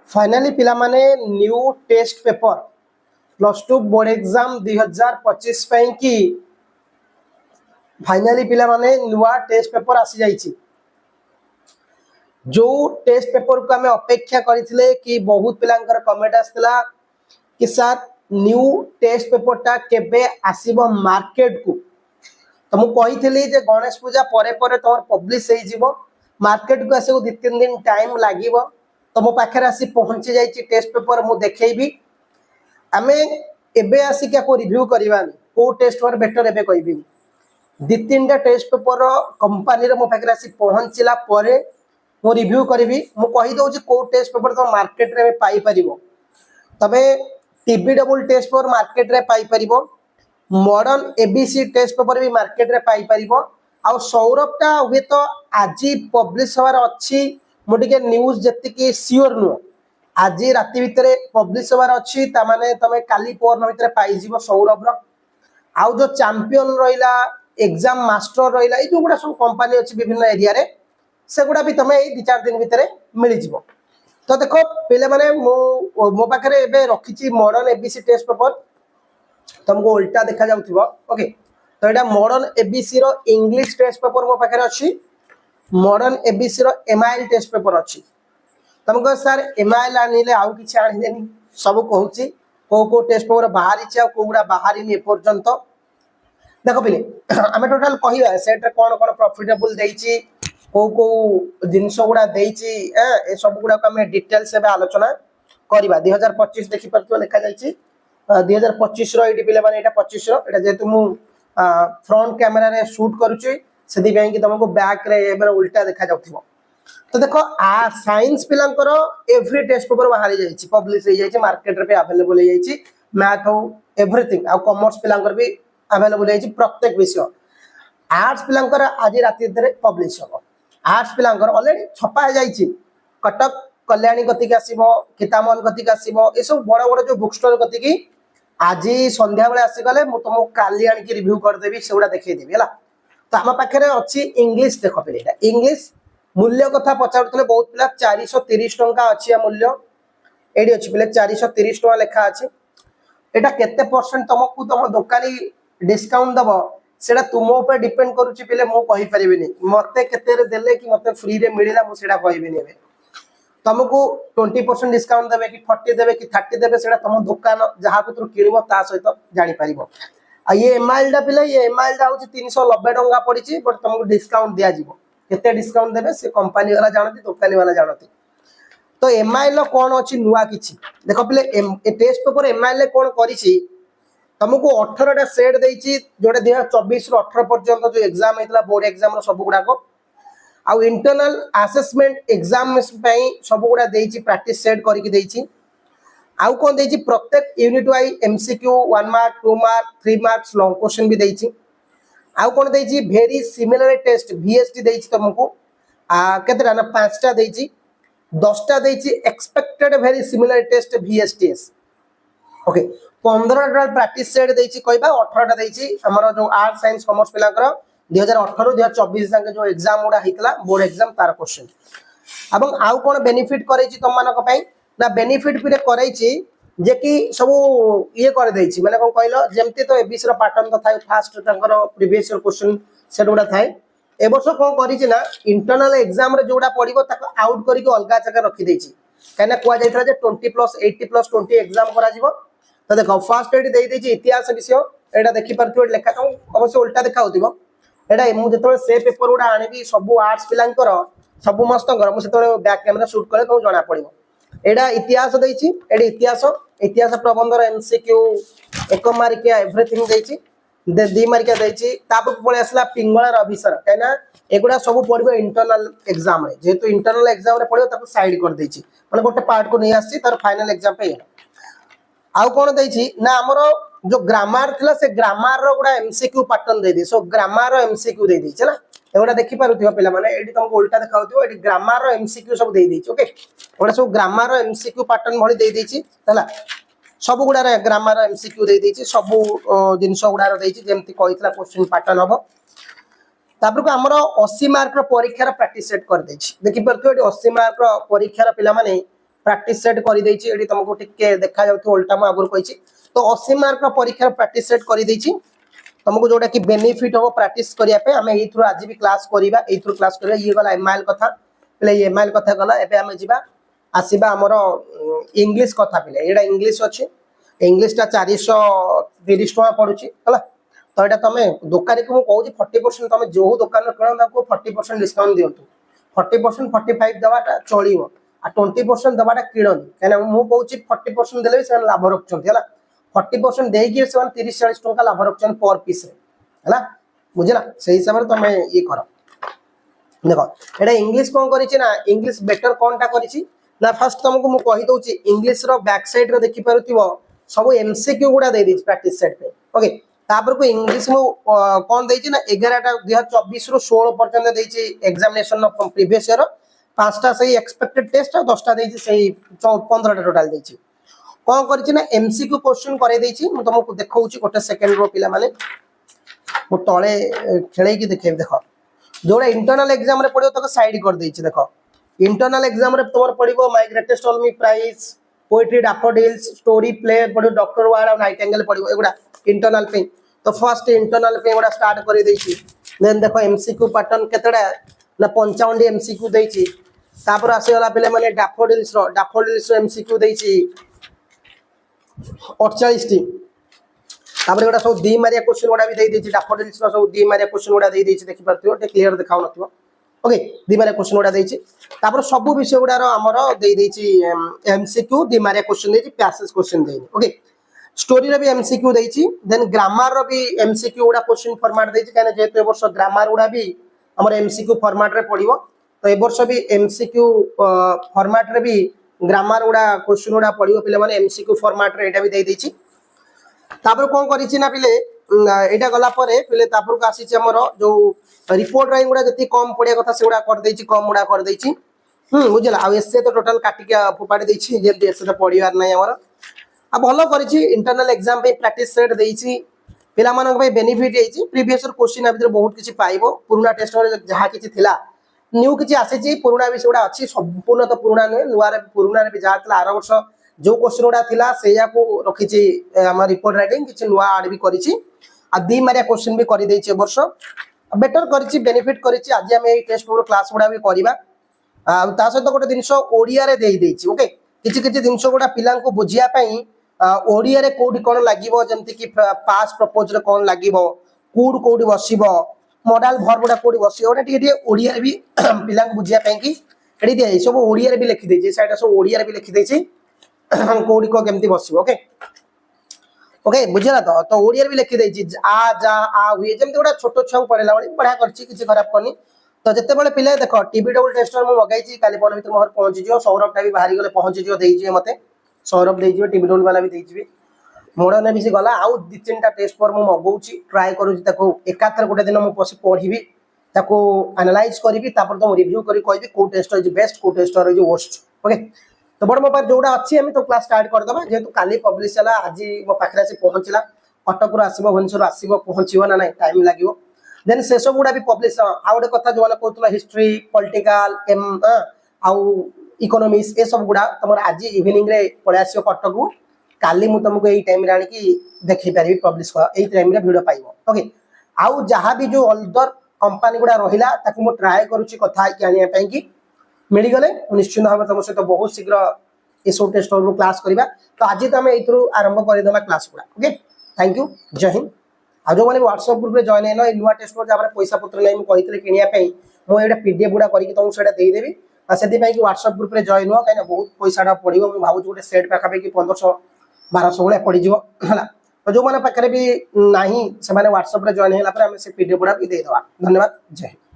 Finally पिला माने new test paper +2 board exam 2025 ପାଇଁ କି फाइनाली पिला माने नुआ टेस्ट पेपर आसी जाइछि। जो टेस्ट पेपर को हमें अपेक्षा करथिले कि बहुत पिलांकर कमेंट आसला कि सर न्यू टेस्ट पेपर टा केबे आसीबो मार्केट को। तो मु कहिथिली जे गणेश पूजा परे परे तोर पब्लिश हे जिवो मार्केट को आसे 2-3 दिन टाइम लागिवो। तो मो पाखरे आसी पहुंची जाइछि टेस्ट पेपर मु देखैबी। आमे एबे आसी क्या को रिव्यू करबानी को टेस्ट पेपर बेटर एबे कहबी 2-3 टा टेस्ट पेपर कंपनी रे मो पाखरे आसी पहुंचला परे मो रिव्यू करबी। मु कहि दउ जे को टेस्ट पेपर तो मार्केट रे पाई परिबो। तबे TB double test paper market रे पाई परिबो। मॉडर्न एबीसी टेस्ट पेपर भी मार्केट रे पाई परिबो। आ सौरभ टा हुए तो आज पब्लिश होवार अछि मोटिके न्यूज़ जति कि श्योर नु आज राति भितरे पब्लिश होवार अछि ता माने तमे काली पोरन भितरे पाई जिवो सौरभ रो। आउ जो चैंपियन रहिला एग्जाम मास्टर रहिला ए जो गुडा सब कंपनी अछि विभिन्न एरिया रे से गुडा भी तमे ए 2-4 दिन भितरे मिलि जिवो। तो देखो पहले माने मो पाखरे एबे रखिछि मॉडर्न एबीसी टेस्ट पेपर तुमको उल्टा देखा जाउथिबो। ओके तो एटा मॉडर्न एबीसी रो इंग्लिश टेस्ट पेपर मो पाखरे अछि। मॉडर्न एबीसी रो एमआईएल टेस्ट पेपर अछि। तुमको सर एमआईएल आनिले आउ किछ आनिलेनी सब कहूछि को टेस्ट पेपर बाहरी छै को गुडा बाहरी नि पर्यंत देखो पहिले हमें टोटल कहिबा सेट रे कोन कोन प्रॉफिटेबल देइछि को जिंस गुडा देइछि ए सब गुडा को हमें डिटेल से आलोचना करबा। 2025 देखि परतो लिखा जाइछि 2025 रो एडी पिले माने एटा 25 रो एटा जेतु मु फ्रंट कैमरा रे शूट करूछि सेदी ପାଇଁ कि तुमको बैक रे एबे उल्टा देखा जाउथिबो। तो देखो आ साइंस पिलांकर एवरी टेस्ट पेपर बाहरी जाइछि पब्लिश हे जाइछि मार्केट रे पे अवेलेबल हे जाइछि मैथ हो एवरीथिंग आ कॉमर्स पिलांकर भी अवेलेबल हे जाइछि प्रत्येक विषय। आर्ट्स पिलांकर आज राति रे पब्लिश हो। आर्ट्स पिलांकर ऑलरेडी छपा हे जाइछि कटक कल्याणी गति के आसीबो कितामल गति के आसीबो ए सब बड़ बड़ जो बुक स्टोर गति की आज संध्या बेले आसी गले मु तुमको काली आनी की रिव्यू कर देबी सेउडा देखै देबी हला। तो हम पाखरे अछि इंग्लिश देखो पे एटा इंग्लिश मूल्य कथा पचारतले बहुत पिला 430 टंका अछि मूल्य एडी अछि पिले 430 टंका लेखा अछि। एटा केते परसेंट तुमको तुम दुकानी डिस्काउंट दबो सेडा तुम ऊपर डिपेंड करूछि पिले मु कहि परिबिनी मते केते रे देले कि मते फ्री रे मिलिला मु सेडा कहिबिनी एबे। तुमको 20% डिस्काउंट देबे कि 40 देबे कि 30 देबे सेडा तुम दुकान जहा को तू किनिबो ता सहित जानि परिबो। आ ये एमआईएल डा पिले ये एमआईएल डा होछि 390 टंका पड़िछि बट तुमको डिस्काउंट दिया जिवो केते डिस्काउंट देबे से कंपनी वाला जानती दुकानी वाला जानती। तो एमआईएल कोन अछि नुवा किछि देखो पिले ए टेस्ट पेपर एमआईएल कोन करिछि तुमको 18 टा सेट देइछि जोडे 2024 रो 18 पर्यंत जो एग्जाम हेतला बोर्ड एग्जाम रो सब गुडा को आउ इंटरनल असेसमेंट एग्जाम पई सब गुडा देइछि प्रैक्टिस सेट करके देइछि। आउ कोन देइछि प्रत्येक unit wise MCQ 1 mark 2 mark 3 marks long question भी देइछि। आउ कोन देइछि वेरी सिमिलर टेस्ट वीएसटी देइछि तुमको केतेटा ना 5 टा देइछि 10 टा देइछि expected very similar test VSTs. Okay 15 टा प्रैक्टिस सेट देइछि कहबा 18 टा देइछि हमर जो आर्ट साइंस कॉमर्स पिलाकर 2018 2024 जाके जो एग्जाम उडा हितला बोर्ड एग्जाम तार क्वेश्चन एवं आउ कोन बेनिफिट करैछि तुम मानक पई ना बेनिफिट पिरे करैछि जे कि सब ये कर देइछि माने कोन कहलो जेमति तो एबीसी रो पैटर्न तो थाय फास्ट तंकर प्रीवियस ईयर क्वेश्चन सेट उडा थाय ए वर्ष कोन करिछि ना इंटरनल एग्जाम रे जोडा पडिबो ताको आउट करके अलगा जगह रखि देइछि काना कुआ जाइतरा जे 20+80+20 एग्जाम करा जिवो। तो देखो फर्स्ट एडी देइ देइछि इतिहास विषय एडा देखि परथि लेखा तो अवश्य उल्टा देखा होतिबो एडा मु जतबे से पेपर उडा आनिबी सब आर्ट्स पिलांकर सब मस्त कर मु सेतबे बैक कैमरा शूट करे तो जणा पडिबो एडा इतिहास देइछि एडा इतिहास इतिहास प्रबंधर एमसीक्यू 1 मार्किया एवरीथिंग देइछि 2 मार्किया देइछि ताप पळे आसला पिंगळा अभिसर काना एगुडा सब पडिबो इंटरनल एग्जाम रे जेतु इंटरनल एग्जाम रे पडिबो ताको साइड कर देइछि माने गोटे पार्ट को नै आछि तार फाइनल एग्जाम पे आउ कोन देइछि ना हमरो जो ग्रामर थिला से ग्रामर रो गुडा एमसीक्यू पैटर्न दे दे सो ग्रामर रो एमसीक्यू दे दै छला एगुडा देखि पारुथियो पिला माने एडी तुमको उल्टा देखाउथियो एडी ग्रामर रो एमसीक्यू सब दे दै ओके ओडा सब ग्रामर रो एमसीक्यू पैटर्न भଳି दे दैछि हला सब गुडा रे ग्रामर रो एमसीक्यू दे दैछि सब जिंस गुडा रो दैछि जेमति कहितला क्वेश्चन पैटर्न हबो तापर को हमरो 80 मार्क रो परीक्षा रो प्रैक्टिस सेट कर दैछि देखि पारुथियो एडी 80 मार्क रो परीक्षा रो पिला माने प्रैक्टिस सेट कर देछि एडी तुमको टिके देखा जाउथि उल्टा म आगुर कहिछि तो 80 मार्क रा परीक्षा प्रैक्टिस सेट कर देछि तुमको जोटा कि बेनिफिट हो प्रैक्टिस करिया पे हमें एथ्रु आज भी क्लास करिबा एथ्रु क्लास करिया ये गला एमआईएल कथा पले एमआईएल कथा गला एबे हमें जिबा आसीबा हमर इंग्लिश कथा पले एडा इंग्लिश अछि इंग्लिश टा 430 टका पडुछि हला तो एटा तमे दुकानी को कहू 40% तमे जो दुकान किण ताको 40% डिस्काउंट दियंतु 40% 45 दवाटा चलिवो आ 20% दवाटा किणनी कहना मु कहू 40% देले से लाभ रखछंती हला 40% देकी से 30 40 टका लाभ रखछन पर पीस रे हला बुझला से हिसाब रे तमे ये करो देखो एटा इंग्लिश कोन करिछि ना इंग्लिश बेटर कोनटा करिछि ना फर्स्ट तुमको मु कहि दउछि इंग्लिश रो बैक साइड रे देखि पारुतिबो सब एमसीक्यू गुडा दे दिछि प्रैक्टिस सेट पे ओके तापर को इंग्लिश मु कोन देछि ना 11 टा 2024 रो 16 पर्यंत देछि एग्जामिनेशन ऑफ प्रीवियस ईयर पांचटा सही एक्सपेक्टेड टेस्ट और 10टा देछि सही 15 टा टोटल देछि कोन करिछि ना एमसीक्यू क्वेश्चन करे देछि मु तुमको देखाउछि गोटे सेकंड रो पिला माने मु तळे खेलै की देखे देखो जोड़ा इंटरनल एग्जाम रे पड़ियो तो साइड कर देछि देखो इंटरनल एग्जाम रे तोर पड़िबो my greatest Olympic prize poetry daffodils story play पड़ियो डॉक्टर वार्ड और नाइटिंगेल पड़ियो एगुडा इंटरनल पे तो फर्स्ट इंटरनल पे एगुडा स्टार्ट कर देछि देन देखो एमसीक्यू पैटर्न केतडा ना 55 एमसीक्यू देछि तापर आसी वाला पले माने डैफोडिल्स रो एमसीक्यू देछि 48 टी तापर एगुडा सब दी मारिया क्वेश्चन गुडा भी दे देछि डैफोडिल्स रो सब दी मारिया क्वेश्चन गुडा दे देछि देखि परथियो टे क्लियर देखाउ नथियो ओके दी मारिया क्वेश्चन गुडा देछि तापर सब विषय गुडा रो हमरो दे देछि एमसीक्यू दी मारिया क्वेश्चन देछि पैसेज क्वेश्चन देछि ओके स्टोरी रे भी एमसीक्यू देछि देन ग्रामर रो भी एमसीक्यू गुडा क्वेश्चन फॉर्मेट देछि काने जेतो ए वर्ष ग्रामर गुडा भी हमर एमसीक्यू फॉर्मेट रे पडिवो तो ए वर्ष भी एमसीक्यू फॉर्मेट रे भी ग्रामर गुडा क्वेश्चन गुडा पडिवो पिले माने एमसीक्यू फॉर्मेट रे एटा भी दे देछि तापर कोन करिछि ना पिले एटा गला परे पिले तापर को आसी हमर जो रिपोर्ट राइटिंग गुडा जति कम पडिया कथा सेगुडा कर देछि कम गुडा कर देछि बुझला आ एसे तो टोटल काटी के फोपाडी देछि जे एसे तो पडियार नै हमर आ भलो करिछि इंटरनल एग्जाम पे प्रैक्टिस सेट देछि पिला मानक पे बेनिफिट हेछि प्रीवियस ईयर क्वेश्चन आ भीतर बहुत किछि पाइबो पुराना टेस्ट रे जहा किछि थिला न्यू किछि आसीछि पुराना विषय गुडा अछि संपूर्ण तो पुराना नै नुआ रे पुराना रे भी जहा थिला 8 वर्ष जो क्वेश्चन गुडा थिला सेया को रखिछि हमर रिपोर्ट राइटिंग किछि नुआ आड भी करिछि आ दी मारिया क्वेश्चन भी करि देछि वर्ष बेटर करिछि बेनिफिट करिछि आज हम ए टेस्ट प्रो क्लास गुडा भी करिबा आ ता सहित गोटे दिनसो ओडिया रे देई देछि ओके किछि किछि दिनसो गुडा पिलां को बुझिया पई ओडिया रे कोडी कोन लागिवो जेंति कि पास प्रपोज रे कोन लागिवो कूड कोडी बसिबो मॉडल भर गुडा कोडी बसिबो ओटा टिके ओडिया रे भी पिलां को बुझिया पई कि एडी दे सब ओडिया रे भी लिखि देछि साइड सब ओडिया रे भी लिखि देछि कोडी को केमति बसिबो ओके ओके बुझला तो ओडिया रे भी लिखि देछि आ जा आ हुए जेमति गोटा छोटो छौ पढेला बडी बढ़िया करछि किछि खराब करनी तो जते बेले पिले देखो टीबी डबल टेस्टर म मगाइछि काली पन भीतर मोहर पहुंची जियो सौरभ टा भी बाहरी गले पहुंची जियो देइ जियो मते सौरभ देइ जियो टीबी डबल वाला भी देइ जिबे मोड़ ने भी गला आउ दि तीनटा टेस्ट पर म मगौछि ट्राई करूछि ताको एकातर गोटे दिन म पसी पढिबी ताको एनालाइज करिबी तापर तो रिव्यू करी कहबी को टेस्ट इज बेस्ट को टेस्ट इज वर्स्ट ओके तो बड़ मो पर जोडा अछि हम तो क्लास स्टार्ट कर दबा जेतु काली पब्लिश हला आज मो पाखरा से पहुंचला कटक रो आसीबो भुवनेश्वर आसीबो पहुंचिबो ना नाही टाइम लागिवो देन से सब गुडा भी पब्लिश आ गोटे कथा जो कहतला हिस्ट्री पॉलिटिकल एम आउ इकोनॉमिक्स ए सब गुडा तमर आज इवनिंग रे पळे आसीओ कटक को काली मु तुमको एई टाइम रे आनी की देखि पारिबी पब्लिश कर एई टाइम रे वीडियो पाइबो ओके आउ जहां भी जो अल्दर कंपनी गुडा रहिला ताकू मु ट्राई करूची कथा कि आनिया पई कि मिली गले निश्चित भाव तुम सहित बहुत शीघ्र ए सब टेस्ट रो क्लास करिबा तो आज तो हम एथरु आरंभ करि देबा क्लास गुडा ओके थैंक यू जय हिंद आ जो माने व्हाट्सएप ग्रुप रे जॉइन हेनो ए नुवा टेस्ट पर जाबरे पैसा पत्र नै मु कहितले किनिया पई मो एटा पीडीएफ गुडा करि कि तुम सेटा देई देबी आ सेति पई कि व्हाट्सएप ग्रुप रे जॉइन हो काइना बहुत पैसाडा पडिबो मु भाबु गोटे सेट पाखा पे कि 1500 1200 गुडा पडि जिवो हला तो जो माने पाखरे भी नाही से माने व्हाट्सएप रे जॉइन हेला पर हम से पीडीएफ गुडा भी दे देबा धन्यवाद जय हिंद।